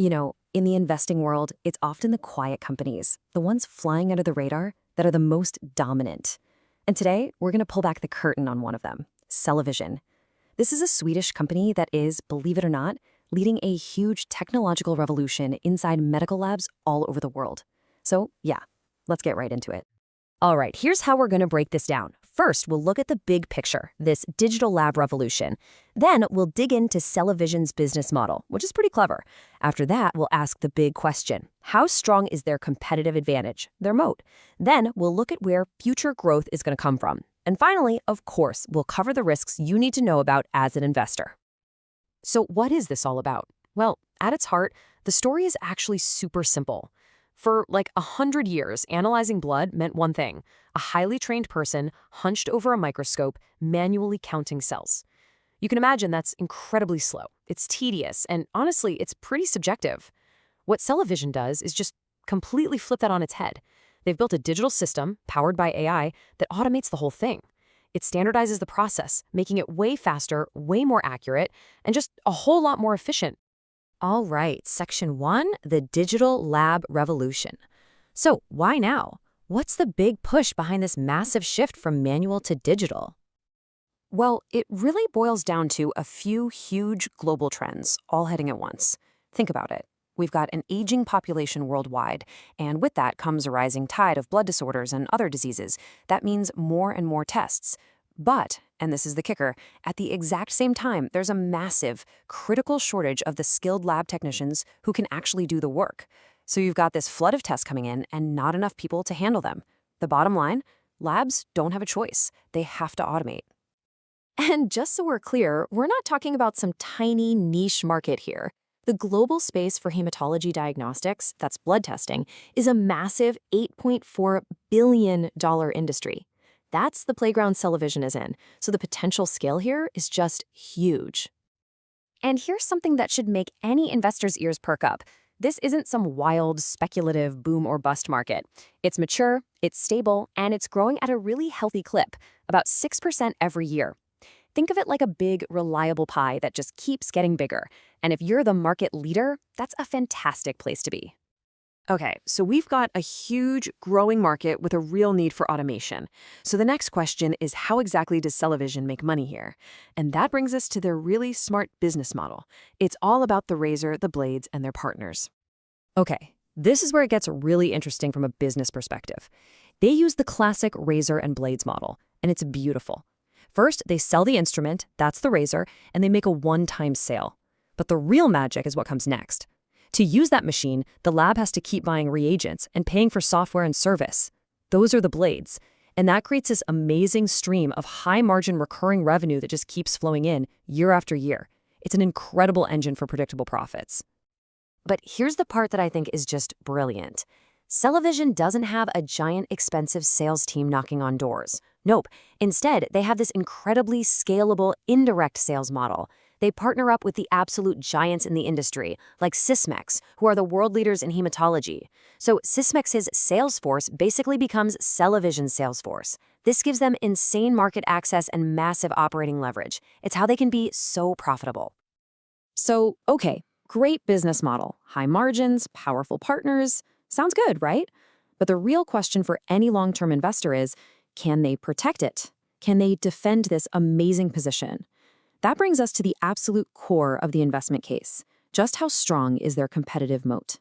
In the investing world, it's often the quiet companies, the ones flying under the radar, that are the most dominant. And today, we're going to pull back the curtain on one of them, CellaVision. This is a Swedish company that is, believe it or not, leading a huge technological revolution inside medical labs all over the world. So, yeah, let's get right into it. All right, here's how we're going to break this down. First, we'll look at the big picture, this digital lab revolution. Then we'll dig into CellaVision's business model, which is pretty clever. After that, we'll ask the big question. How strong is their competitive advantage, their moat? Then we'll look at where future growth is going to come from. And finally, of course, we'll cover the risks you need to know about as an investor. So what is this all about? Well, at its heart, the story is actually super simple. For like 100 years, analyzing blood meant one thing: a highly trained person hunched over a microscope, manually counting cells. You can imagine that's incredibly slow. It's tedious, and honestly, it's pretty subjective. What CellaVision does is just completely flip that on its head. They've built a digital system, powered by AI, that automates the whole thing. It standardizes the process, making it way faster, way more accurate, and just a whole lot more efficient. All right, Section 1, the digital lab revolution. So why now? What's the big push behind this massive shift from manual to digital? Well, it really boils down to a few huge global trends, all heading at once. Think about it. We've got an aging population worldwide, and with that comes a rising tide of blood disorders and other diseases. That means more and more tests. But, and this is the kicker, at the exact same time, there's a massive, critical shortage of the skilled lab technicians who can actually do the work. So you've got this flood of tests coming in and not enough people to handle them. The bottom line, labs don't have a choice. They have to automate. And just so we're clear, we're not talking about some tiny niche market here. The global space for hematology diagnostics, that's blood testing, is a massive $8.4 billion industry. That's the playground CellaVision is in, so the potential scale here is just huge. And here's something that should make any investor's ears perk up. This isn't some wild, speculative boom or bust market. It's mature, it's stable, and it's growing at a really healthy clip, about 6% every year. Think of it like a big, reliable pie that just keeps getting bigger. And if you're the market leader, that's a fantastic place to be. Okay, so we've got a huge, growing market with a real need for automation. So the next question is, how exactly does CellaVision make money here? And that brings us to their really smart business model. It's all about the razor, the blades, and their partners. Okay, this is where it gets really interesting from a business perspective. They use the classic razor and blades model, and it's beautiful. First, they sell the instrument, that's the razor, and they make a one-time sale. But the real magic is what comes next. To use that machine, the lab has to keep buying reagents and paying for software and service. Those are the blades. And that creates this amazing stream of high-margin recurring revenue that just keeps flowing in year after year. It's an incredible engine for predictable profits. But here's the part that I think is just brilliant. CellaVision doesn't have a giant, expensive sales team knocking on doors. Nope. Instead, they have this incredibly scalable indirect sales model. They partner up with the absolute giants in the industry, like Sysmex, who are the world leaders in hematology. So Sysmex's sales force basically becomes CellaVision's sales force. This gives them insane market access and massive operating leverage. It's how they can be so profitable. So, okay, great business model. High margins, powerful partners. Sounds good, right? But the real question for any long-term investor is, can they protect it? Can they defend this amazing position? That brings us to the absolute core of the investment case. Just how strong is their competitive moat?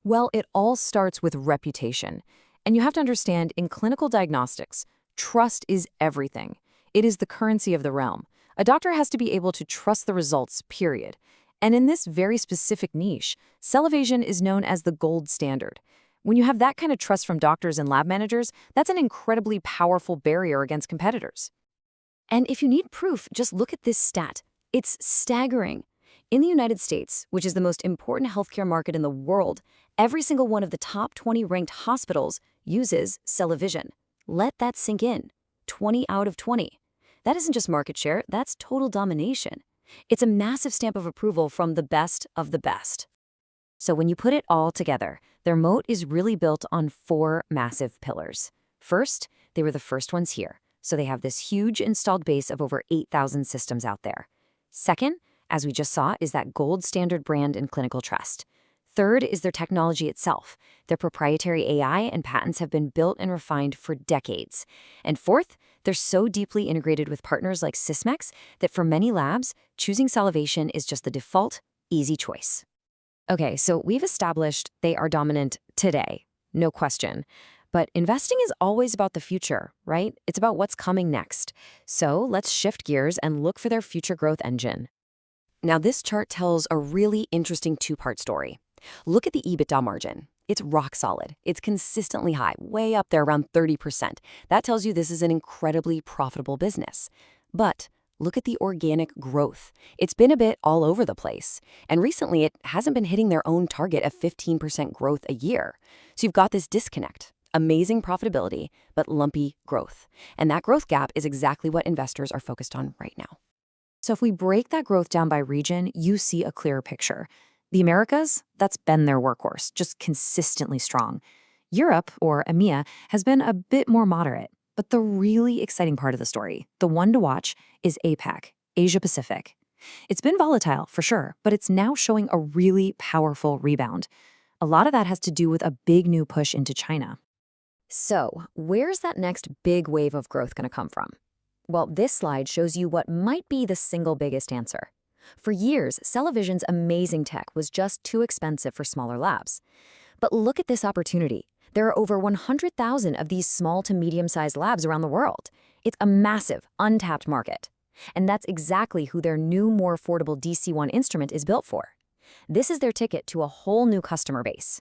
Well, it all starts with reputation. And you have to understand, in clinical diagnostics, trust is everything. It is the currency of the realm. A doctor has to be able to trust the results, period. And in this very specific niche, CellaVision is known as the gold standard. When you have that kind of trust from doctors and lab managers, that's an incredibly powerful barrier against competitors. And if you need proof, just look at this stat. It's staggering. In the United States, which is the most important healthcare market in the world, every single one of the top 20 ranked hospitals uses CellaVision. Let that sink in. 20 out of 20. That isn't just market share, that's total domination. It's a massive stamp of approval from the best of the best. So when you put it all together, their moat is really built on 4 massive pillars. First, they were the first ones here. So they have this huge installed base of over 8,000 systems out there. Second, as we just saw, is that gold standard brand and clinical trust. Third is their technology itself. Their proprietary AI and patents have been built and refined for decades. And fourth, they're so deeply integrated with partners like Sysmex that for many labs, choosing CellaVision is just the default, easy choice. Okay, so we've established they are dominant today, no question. But investing is always about the future, right? It's about what's coming next. So let's shift gears and look for their future growth engine. Now, this chart tells a really interesting two-part story. Look at the EBITDA margin. It's rock solid. It's consistently high, way up there around 30%. That tells you this is an incredibly profitable business. But look at the organic growth. It's been a bit all over the place. And recently, it hasn't been hitting their own target of 15% growth a year. So you've got this disconnect. Amazing profitability, but lumpy growth. And that growth gap is exactly what investors are focused on right now. So if we break that growth down by region, you see a clearer picture. The Americas, that's been their workhorse, just consistently strong. Europe, or EMEA, has been a bit more moderate. But the really exciting part of the story, the one to watch, is APAC, Asia Pacific. It's been volatile, for sure, but it's now showing a really powerful rebound. A lot of that has to do with a big new push into China. So, where's that next big wave of growth going to come from? Well, this slide shows you what might be the single biggest answer. For years, CellaVision's amazing tech was just too expensive for smaller labs. But look at this opportunity. There are over 100,000 of these small to medium-sized labs around the world. It's a massive, untapped market. And that's exactly who their new, more affordable DC-1 instrument is built for. This is their ticket to a whole new customer base.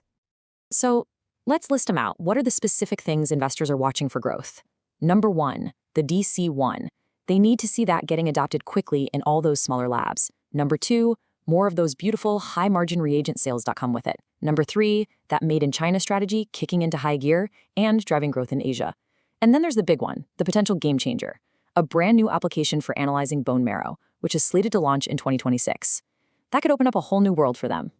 So, let's list them out. What are the specific things investors are watching for growth? Number 1, the DC-1. They need to see that getting adopted quickly in all those smaller labs. Number 2, more of those beautiful high-margin reagent sales that come with it. Number 3, that made-in-China strategy kicking into high gear and driving growth in Asia. And then there's the big one, the potential game changer, a brand new application for analyzing bone marrow, which is slated to launch in 2026. That could open up a whole new world for them.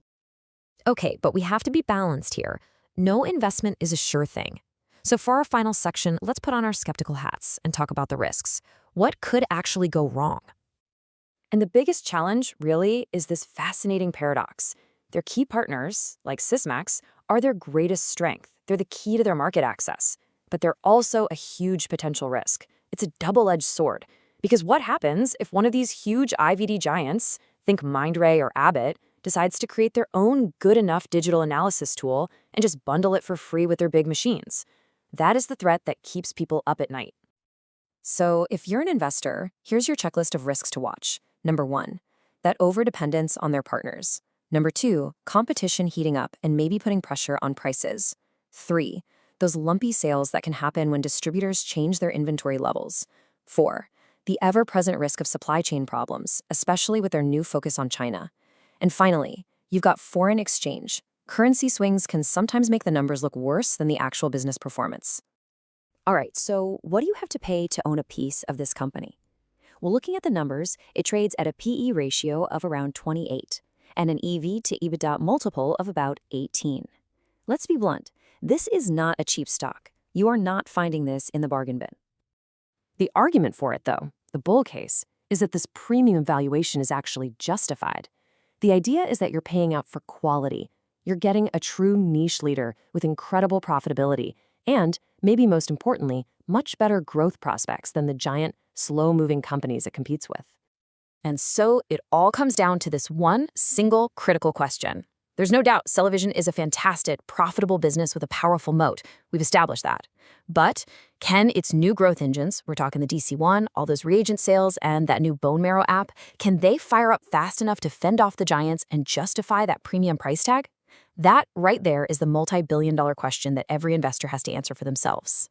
Okay, but we have to be balanced here. No investment is a sure thing. So for our final section, let's put on our skeptical hats and talk about the risks. What could actually go wrong? And the biggest challenge, really, is this fascinating paradox. Their key partners, like Sysmex, are their greatest strength. They're the key to their market access. But they're also a huge potential risk. It's a double-edged sword. Because what happens if one of these huge IVD giants, think Mindray or Abbott, decides to create their own good enough digital analysis tool and just bundle it for free with their big machines? That is the threat that keeps people up at night. So if you're an investor, here's your checklist of risks to watch. Number 1, that overdependence on their partners. Number 2, competition heating up and maybe putting pressure on prices. 3, those lumpy sales that can happen when distributors change their inventory levels. 4, the ever-present risk of supply chain problems, especially with their new focus on China. And finally, you've got foreign exchange. Currency swings can sometimes make the numbers look worse than the actual business performance. All right, so what do you have to pay to own a piece of this company? Well, looking at the numbers, it trades at a PE ratio of around 28 and an EV to EBITDA multiple of about 18. Let's be blunt, this is not a cheap stock. You are not finding this in the bargain bin. The argument for it, though, the bull case, is that this premium valuation is actually justified. The idea is that you're paying out for quality. You're getting a true niche leader with incredible profitability and, maybe most importantly, much better growth prospects than the giant, slow-moving companies it competes with. And so it all comes down to this one single critical question. There's no doubt CellaVision is a fantastic, profitable business with a powerful moat. We've established that. But can its new growth engines, we're talking the DC-1, all those reagent sales, and that new bone marrow app, can they fire up fast enough to fend off the giants and justify that premium price tag? That right there is the multi-billion-dollar question that every investor has to answer for themselves.